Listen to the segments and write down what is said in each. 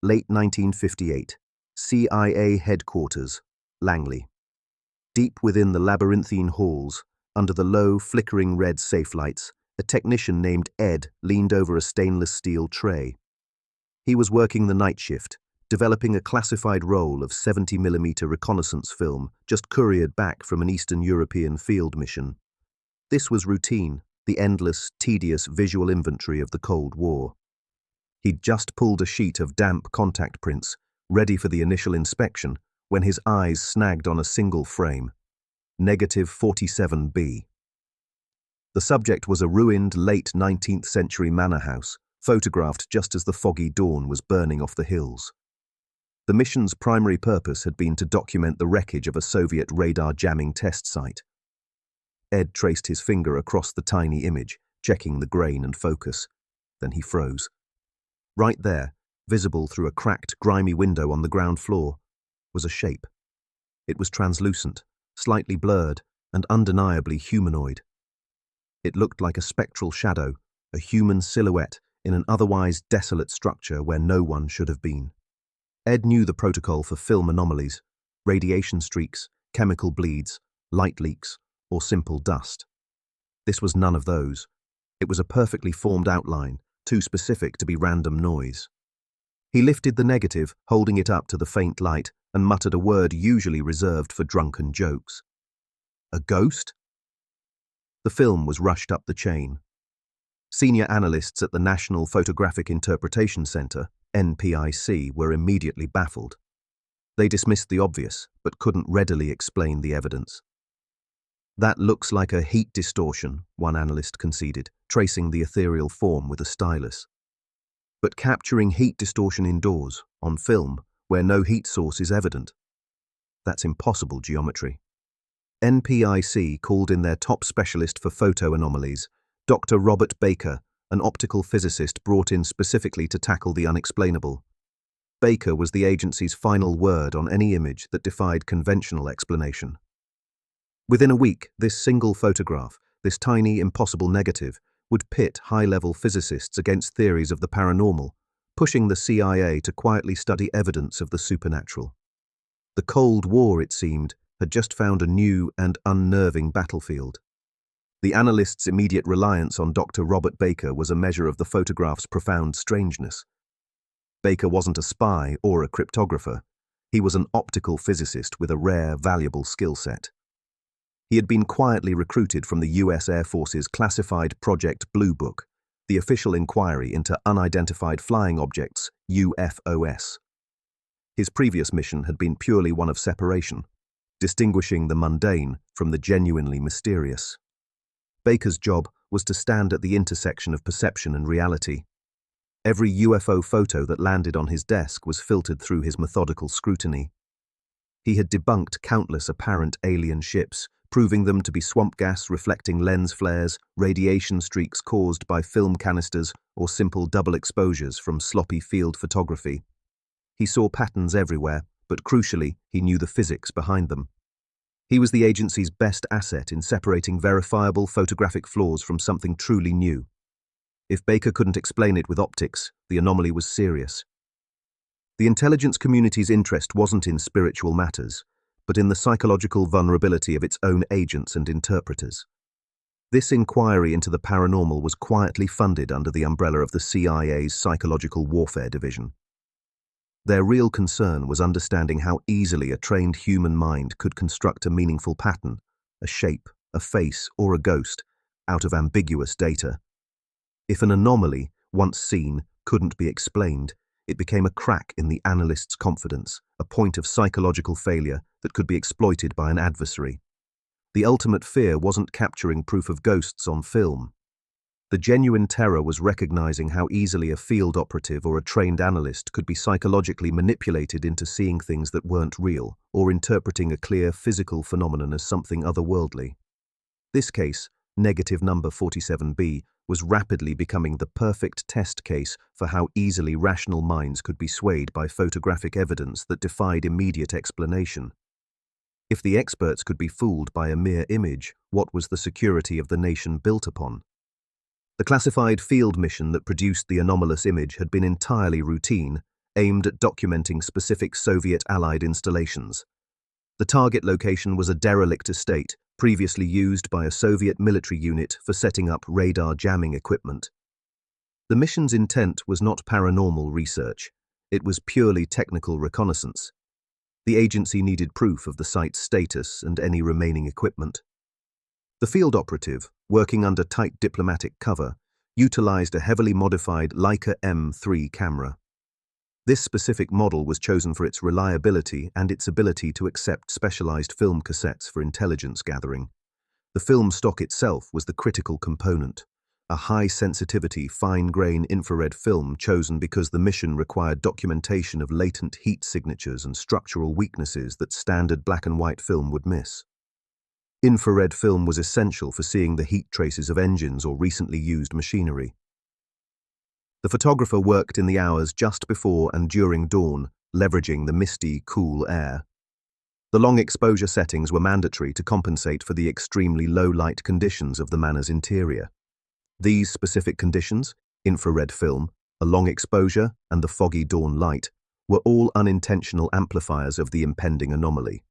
late 1958, CIA headquarters, Langley. Deep within the labyrinthine halls, under the low, flickering red safe lights, a technician named Ed leaned over a stainless steel tray. He was working the night shift, developing a classified roll of 70mm reconnaissance film just couriered back from an Eastern European field mission. This was routine, the endless, tedious visual inventory of the Cold War. He'd just pulled a sheet of damp contact prints, ready for the initial inspection, when his eyes snagged on a single frame. -47B. The subject was a ruined late 19th century manor house, photographed just as the foggy dawn was burning off the hills. The mission's primary purpose had been to document the wreckage of a Soviet radar jamming test site. Ed traced his finger across the tiny image, checking the grain and focus. Then he froze. Right there, visible through a cracked, grimy window on the ground floor, was a shape. It was translucent, slightly blurred, and undeniably humanoid. It looked like a spectral shadow, a human silhouette in an otherwise desolate structure where no one should have been. Ed knew the protocol for film anomalies: radiation streaks, chemical bleeds, light leaks, or simple dust. This was none of those. It was a perfectly formed outline, too specific to be random noise. He lifted the negative, holding it up to the faint light, and muttered a word usually reserved for drunken jokes. A ghost? The film was rushed up the chain. Senior analysts at the National Photographic Interpretation Center, NPIC, were immediately baffled. They dismissed the obvious, but couldn't readily explain the evidence. That looks like a heat distortion, one analyst conceded, tracing the ethereal form with a stylus. But capturing heat distortion indoors, on film, where no heat source is evident, that's impossible geometry. NPIC called in their top specialist for photo anomalies, Dr. Robert Baker, an optical physicist brought in specifically to tackle the unexplainable. Baker was the agency's final word on any image that defied conventional explanation. Within a week, this single photograph, this tiny, impossible negative, would pit high-level physicists against theories of the paranormal, pushing the CIA to quietly study evidence of the supernatural. The Cold War, it seemed, had just found a new and unnerving battlefield. The analyst's immediate reliance on Dr. Robert Baker was a measure of the photograph's profound strangeness. Baker wasn't a spy or a cryptographer. He was an optical physicist with a rare, valuable skill set. He had been quietly recruited from the U.S. Air Force's classified Project Blue Book, the official inquiry into unidentified flying objects, UFOs. His previous mission had been purely one of separation, distinguishing the mundane from the genuinely mysterious. Baker's job was to stand at the intersection of perception and reality. Every UFO photo that landed on his desk was filtered through his methodical scrutiny. He had debunked countless apparent alien ships, proving them to be swamp gas reflecting lens flares, radiation streaks caused by film canisters, or simple double exposures from sloppy field photography. He saw patterns everywhere, but crucially, he knew the physics behind them. He was the agency's best asset in separating verifiable photographic flaws from something truly new. If Baker couldn't explain it with optics, the anomaly was serious. The intelligence community's interest wasn't in spiritual matters, but in the psychological vulnerability of its own agents and interpreters. This inquiry into the paranormal was quietly funded under the umbrella of the CIA's Psychological Warfare Division. Their real concern was understanding how easily a trained human mind could construct a meaningful pattern, a shape, a face, or a ghost, out of ambiguous data. If an anomaly, once seen, couldn't be explained, it became a crack in the analyst's confidence, a point of psychological failure that could be exploited by an adversary. The ultimate fear wasn't capturing proof of ghosts on film. The genuine terror was recognizing how easily a field operative or a trained analyst could be psychologically manipulated into seeing things that weren't real, or interpreting a clear physical phenomenon as something otherworldly. This case, negative number 47B, was rapidly becoming the perfect test case for how easily rational minds could be swayed by photographic evidence that defied immediate explanation. If the experts could be fooled by a mere image, what was the security of the nation built upon? The classified field mission that produced the anomalous image had been entirely routine, aimed at documenting specific Soviet-allied installations. The target location was a derelict estate, previously used by a Soviet military unit for setting up radar jamming equipment. The mission's intent was not paranormal research. It was purely technical reconnaissance. The agency needed proof of the site's status and any remaining equipment. The field operative, working under tight diplomatic cover, utilized a heavily modified Leica M3 camera. This specific model was chosen for its reliability and its ability to accept specialized film cassettes for intelligence gathering. The film stock itself was the critical component, a high-sensitivity, fine-grain infrared film chosen because the mission required documentation of latent heat signatures and structural weaknesses that standard black-and-white film would miss. Infrared film was essential for seeing the heat traces of engines or recently used machinery. The photographer worked in the hours just before and during dawn, leveraging the misty, cool air. The long exposure settings were mandatory to compensate for the extremely low light conditions of the manor's interior. These specific conditions, infrared film, a long exposure, and the foggy dawn light, were all unintentional amplifiers of the impending anomaly.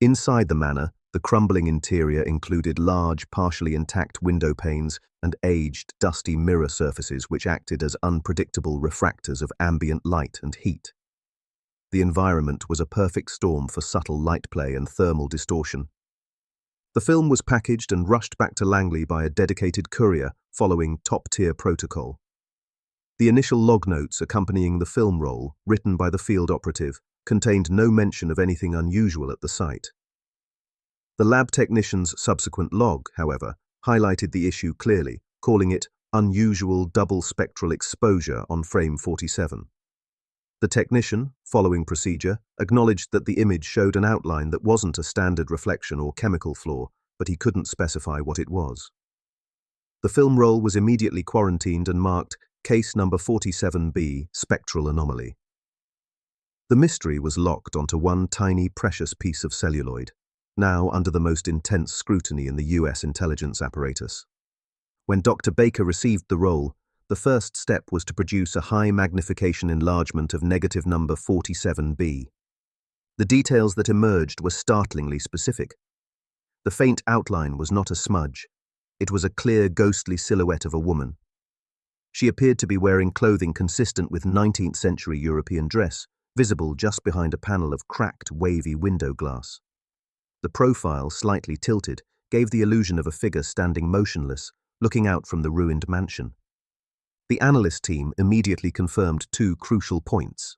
Inside the manor, the crumbling interior included large, partially intact window panes and aged, dusty mirror surfaces which acted as unpredictable refractors of ambient light and heat. The environment was a perfect storm for subtle light play and thermal distortion. The film was packaged and rushed back to Langley by a dedicated courier following top-tier protocol. The initial log notes accompanying the film roll, written by the field operative, contained no mention of anything unusual at the site. The lab technician's subsequent log, however, highlighted the issue clearly, calling it unusual double spectral exposure on frame 47. The technician, following procedure, acknowledged that the image showed an outline that wasn't a standard reflection or chemical flaw, but he couldn't specify what it was. The film roll was immediately quarantined and marked Case number 47B, Spectral Anomaly. The mystery was locked onto one tiny precious piece of celluloid, now under the most intense scrutiny in the US intelligence apparatus. When Dr. Baker received the roll, the first step was to produce a high magnification enlargement of negative number 47B. The details that emerged were startlingly specific. The faint outline was not a smudge. It was a clear, ghostly silhouette of a woman. She appeared to be wearing clothing consistent with 19th century European dress, visible just behind a panel of cracked, wavy window glass. The profile, slightly tilted, gave the illusion of a figure standing motionless, looking out from the ruined mansion. The analyst team immediately confirmed two crucial points.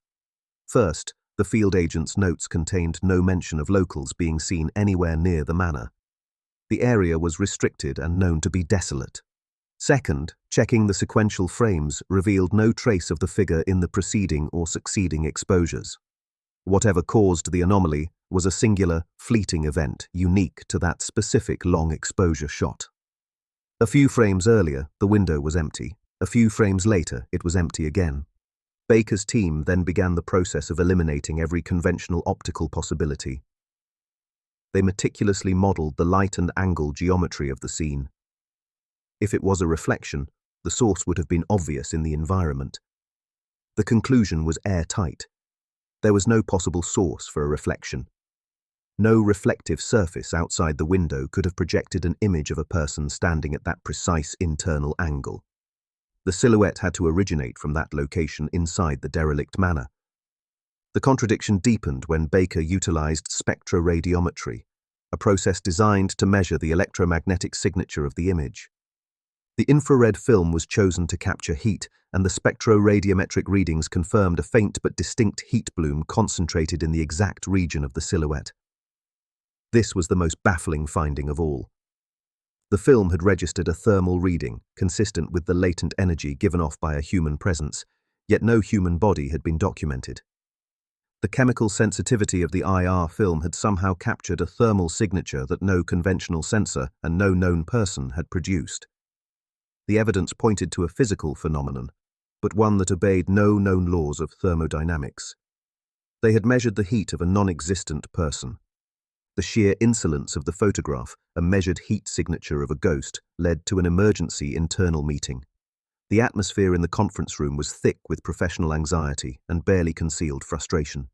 First, the field agent's notes contained no mention of locals being seen anywhere near the manor. The area was restricted and known to be desolate. Second, checking the sequential frames revealed no trace of the figure in the preceding or succeeding exposures. Whatever caused the anomaly was a singular, fleeting event unique to that specific long exposure shot. A few frames earlier, the window was empty. A few frames later, it was empty again. Baker's team then began the process of eliminating every conventional optical possibility. They meticulously modeled the light and angle geometry of the scene. If it was a reflection, the source would have been obvious in the environment. The conclusion was airtight. There was no possible source for a reflection. No reflective surface outside the window could have projected an image of a person standing at that precise internal angle. The silhouette had to originate from that location inside the derelict manor. The contradiction deepened when Baker utilized spectroradiometry, a process designed to measure the electromagnetic signature of the image. The infrared film was chosen to capture heat, and the spectroradiometric readings confirmed a faint but distinct heat bloom concentrated in the exact region of the silhouette. This was the most baffling finding of all. The film had registered a thermal reading consistent with the latent energy given off by a human presence, yet no human body had been documented. The chemical sensitivity of the IR film had somehow captured a thermal signature that no conventional sensor and no known person had produced. The evidence pointed to a physical phenomenon, but one that obeyed no known laws of thermodynamics. They had measured the heat of a non-existent person. The sheer insolence of the photograph, a measured heat signature of a ghost, led to an emergency internal meeting. The atmosphere in the conference room was thick with professional anxiety and barely concealed frustration.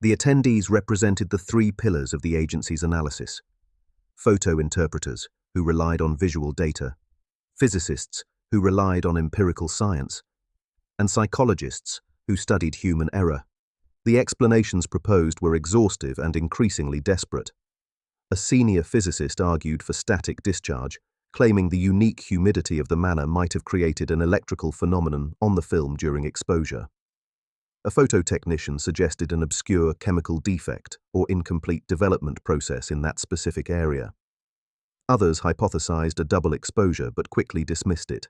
The attendees represented the three pillars of the agency's analysis: photo interpreters, who relied on visual data; physicists, who relied on empirical science; and psychologists, who studied human error. The explanations proposed were exhaustive and increasingly desperate. A senior physicist argued for static discharge, claiming the unique humidity of the manor might have created an electrical phenomenon on the film during exposure. A photo technician suggested an obscure chemical defect or incomplete development process in that specific area. Others hypothesized a double exposure but quickly dismissed it.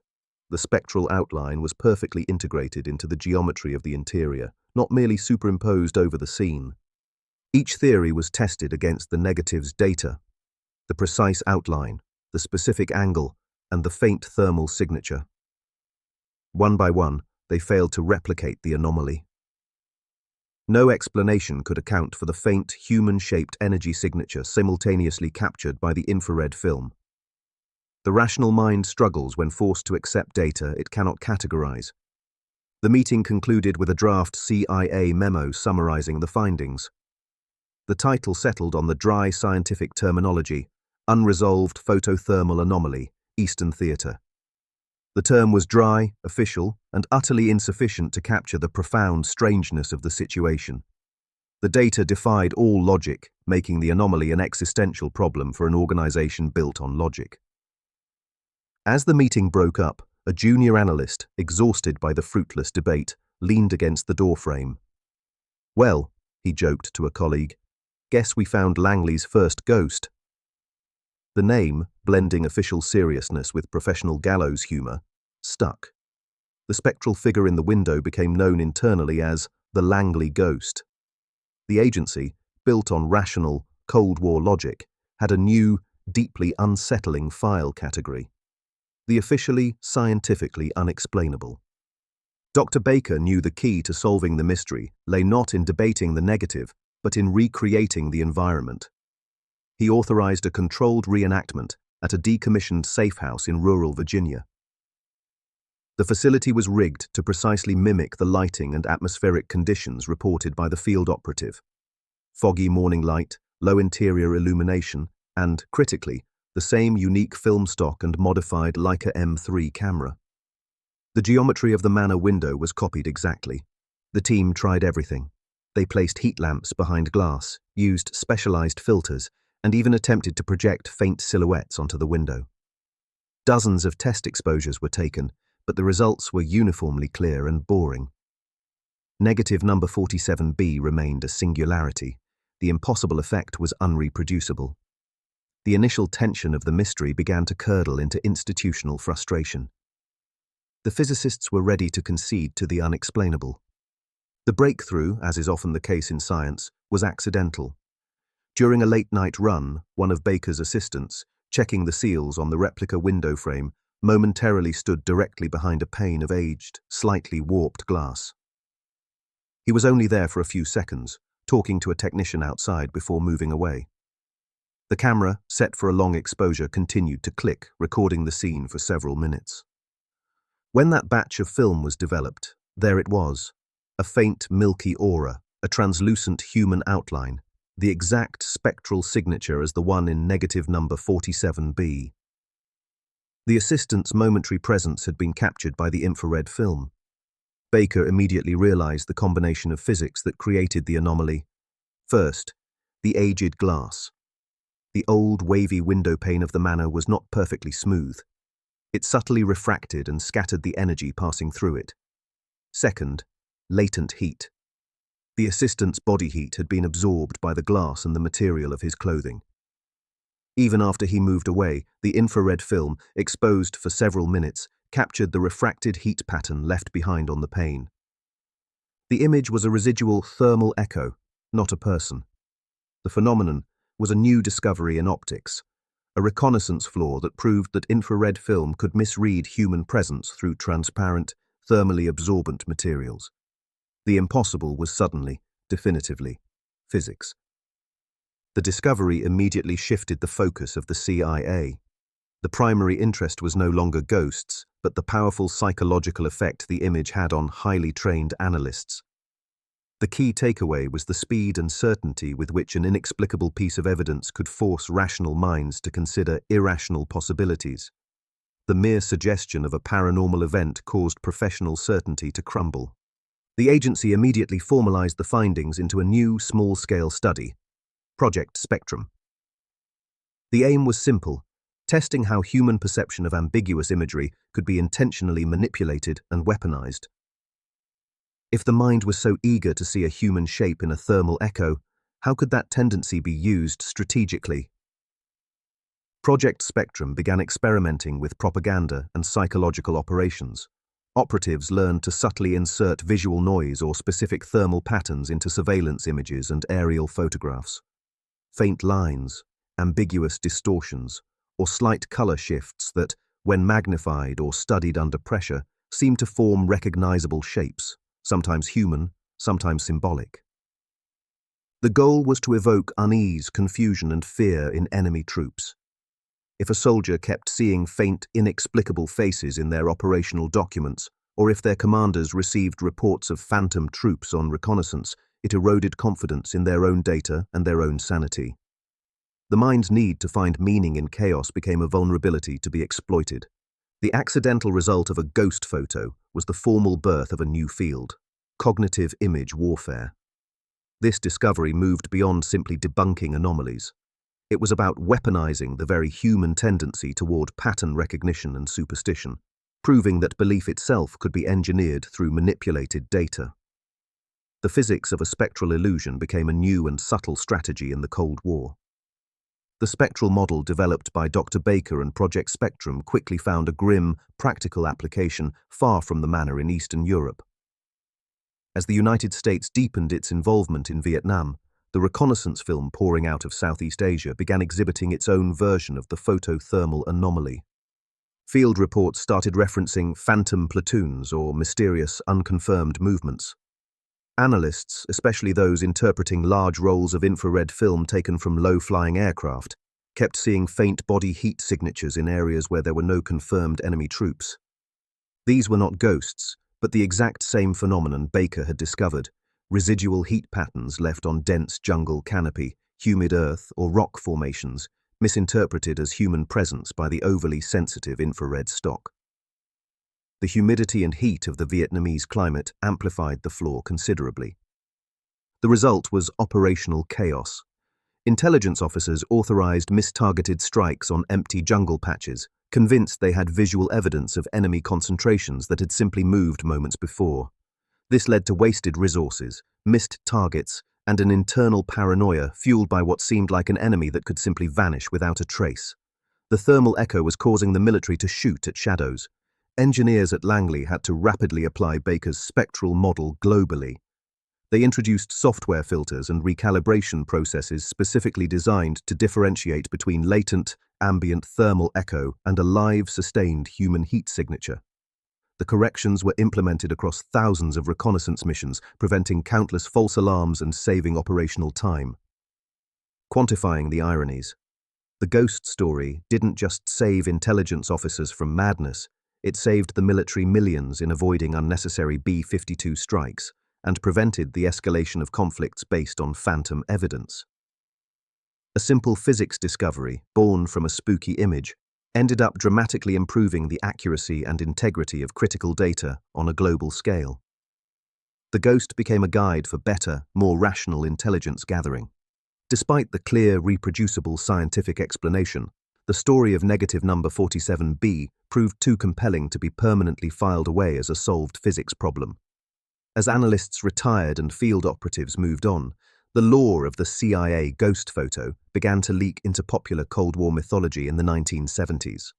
The spectral outline was perfectly integrated into the geometry of the interior, not merely superimposed over the scene. Each theory was tested against the negative's data: the precise outline, the specific angle, and the faint thermal signature. One by one, they failed to replicate the anomaly. No explanation could account for the faint, human-shaped energy signature simultaneously captured by the infrared film. The rational mind struggles when forced to accept data it cannot categorize. The meeting concluded with a draft CIA memo summarizing the findings. The title settled on the dry scientific terminology: Unresolved Photothermal Anomaly, Eastern Theater. The term was dry, official, and utterly insufficient to capture the profound strangeness of the situation. The data defied all logic, making the anomaly an existential problem for an organization built on logic. As the meeting broke up, a junior analyst, exhausted by the fruitless debate, leaned against the doorframe. "Well," he joked to a colleague, "guess we found Langley's first ghost." The name, blending official seriousness with professional gallows humor, stuck. The spectral figure in the window became known internally as the Langley Ghost. The agency, built on rational, Cold War logic, had a new, deeply unsettling file category: the officially, scientifically unexplainable. Dr. Baker knew the key to solving the mystery lay not in debating the negative, but in recreating the environment. He authorized a controlled reenactment at a decommissioned safe house in rural Virginia. The facility was rigged to precisely mimic the lighting and atmospheric conditions reported by the field operative: foggy morning light, low interior illumination, and, critically, the same unique film stock and modified Leica M3 camera. The geometry of the manor window was copied exactly. The team tried everything. They placed heat lamps behind glass, used specialized filters, and even attempted to project faint silhouettes onto the window. Dozens of test exposures were taken, but the results were uniformly clear and boring. Negative number 47b remained a singularity. The impossible effect was unreproducible. The initial tension of the mystery began to curdle into institutional frustration. The physicists were ready to concede to the unexplainable. The breakthrough, as is often the case in science, was accidental. During a late-night run, one of Baker's assistants, checking the seals on the replica window frame, momentarily stood directly behind a pane of aged, slightly warped glass. He was only there for a few seconds, talking to a technician outside before moving away. The camera, set for a long exposure, continued to click, recording the scene for several minutes. When that batch of film was developed, there it was, a faint milky aura, a translucent human outline, the exact spectral signature as the one in negative number 47b. The assistant's momentary presence had been captured by the infrared film. Baker immediately realized the combination of physics that created the anomaly. First, the aged glass. The old, wavy window pane of the manor was not perfectly smooth. It subtly refracted and scattered the energy passing through it. Second, latent heat. The assistant's body heat had been absorbed by the glass and the material of his clothing. Even after he moved away, the infrared film, exposed for several minutes, captured the refracted heat pattern left behind on the pane. The image was a residual thermal echo, not a person. The phenomenon was a new discovery in optics, a reconnaissance flaw that proved that infrared film could misread human presence through transparent, thermally absorbent materials. The impossible was suddenly, definitively, physics. The discovery immediately shifted the focus of the CIA. The primary interest was no longer ghosts, but the powerful psychological effect the image had on highly trained analysts. The key takeaway was the speed and certainty with which an inexplicable piece of evidence could force rational minds to consider irrational possibilities. The mere suggestion of a paranormal event caused professional certainty to crumble. The agency immediately formalized the findings into a new, small-scale study, Project Spectrum. The aim was simple: testing how human perception of ambiguous imagery could be intentionally manipulated and weaponized. If the mind was so eager to see a human shape in a thermal echo, how could that tendency be used strategically? Project Spectrum began experimenting with propaganda and psychological operations. Operatives learned to subtly insert visual noise or specific thermal patterns into surveillance images and aerial photographs. Faint lines, ambiguous distortions, or slight color shifts that, when magnified or studied under pressure, seemed to form recognizable shapes, sometimes human, sometimes symbolic. The goal was to evoke unease, confusion, and fear in enemy troops. If a soldier kept seeing faint, inexplicable faces in their operational documents, or if their commanders received reports of phantom troops on reconnaissance, it eroded confidence in their own data and their own sanity. The mind's need to find meaning in chaos became a vulnerability to be exploited. The accidental result of a ghost photo was the formal birth of a new field: cognitive image warfare. This discovery moved beyond simply debunking anomalies. It was about weaponizing the very human tendency toward pattern recognition and superstition, proving that belief itself could be engineered through manipulated data. The physics of a spectral illusion became a new and subtle strategy in the Cold War. The spectral model developed by Dr. Baker and Project Spectrum quickly found a grim, practical application far from the manner in Eastern Europe. As the United States deepened its involvement in Vietnam, the reconnaissance film pouring out of Southeast Asia began exhibiting its own version of the photothermal anomaly. Field reports started referencing phantom platoons or mysterious, unconfirmed movements. Analysts, especially those interpreting large rolls of infrared film taken from low-flying aircraft, kept seeing faint body heat signatures in areas where there were no confirmed enemy troops. These were not ghosts, but the exact same phenomenon Baker had discovered: residual heat patterns left on dense jungle canopy, humid earth, or rock formations, misinterpreted as human presence by the overly sensitive infrared stock. The humidity and heat of the Vietnamese climate amplified the flaw considerably. The result was operational chaos. Intelligence officers authorized mistargeted strikes on empty jungle patches, convinced they had visual evidence of enemy concentrations that had simply moved moments before. This led to wasted resources, missed targets, and an internal paranoia fueled by what seemed like an enemy that could simply vanish without a trace. The thermal echo was causing the military to shoot at shadows. Engineers at Langley had to rapidly apply Baker's spectral model globally. They introduced software filters and recalibration processes specifically designed to differentiate between latent, ambient thermal echo and a live, sustained human heat signature. The corrections were implemented across thousands of reconnaissance missions, preventing countless false alarms and saving operational time. Quantifying the ironies, the ghost story didn't just save intelligence officers from madness, it saved the military millions in avoiding unnecessary B-52 strikes and prevented the escalation of conflicts based on phantom evidence. A simple physics discovery, born from a spooky image, ended up dramatically improving the accuracy and integrity of critical data on a global scale. The ghost became a guide for better, more rational intelligence gathering. Despite the clear, reproducible scientific explanation, the story of negative number 47b proved too compelling to be permanently filed away as a solved physics problem. As analysts retired and field operatives moved on, the lore of the CIA ghost photo began to leak into popular Cold War mythology in the 1970s.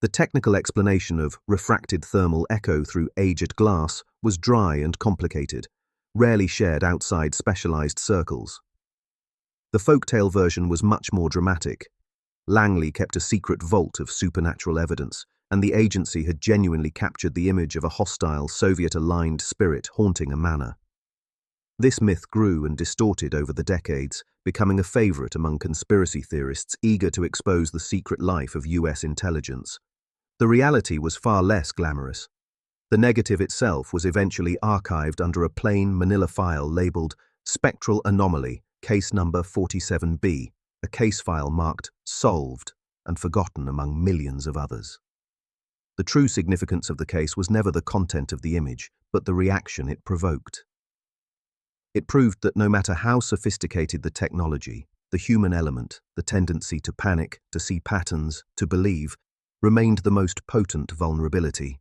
The technical explanation of refracted thermal echo through aged glass was dry and complicated, rarely shared outside specialized circles. The folktale version was much more dramatic. Langley kept a secret vault of supernatural evidence, and the agency had genuinely captured the image of a hostile, Soviet-aligned spirit haunting a manor. This myth grew and distorted over the decades, becoming a favorite among conspiracy theorists eager to expose the secret life of US intelligence. The reality was far less glamorous. The negative itself was eventually archived under a plain manila file labeled Spectral Anomaly, Case Number 47B, a case file marked Solved and forgotten among millions of others. The true significance of the case was never the content of the image, but the reaction it provoked. It proved that no matter how sophisticated the technology, the human element, the tendency to panic, to see patterns, to believe, remained the most potent vulnerability.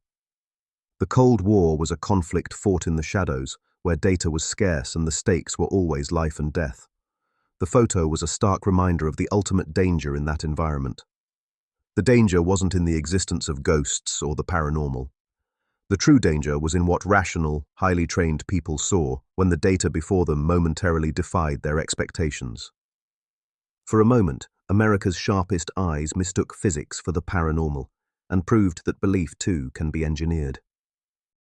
The Cold War was a conflict fought in the shadows, where data was scarce and the stakes were always life and death. The photo was a stark reminder of the ultimate danger in that environment. The danger wasn't in the existence of ghosts or the paranormal. The true danger was in what rational, highly trained people saw when the data before them momentarily defied their expectations. For a moment, America's sharpest eyes mistook physics for the paranormal and proved that belief too can be engineered.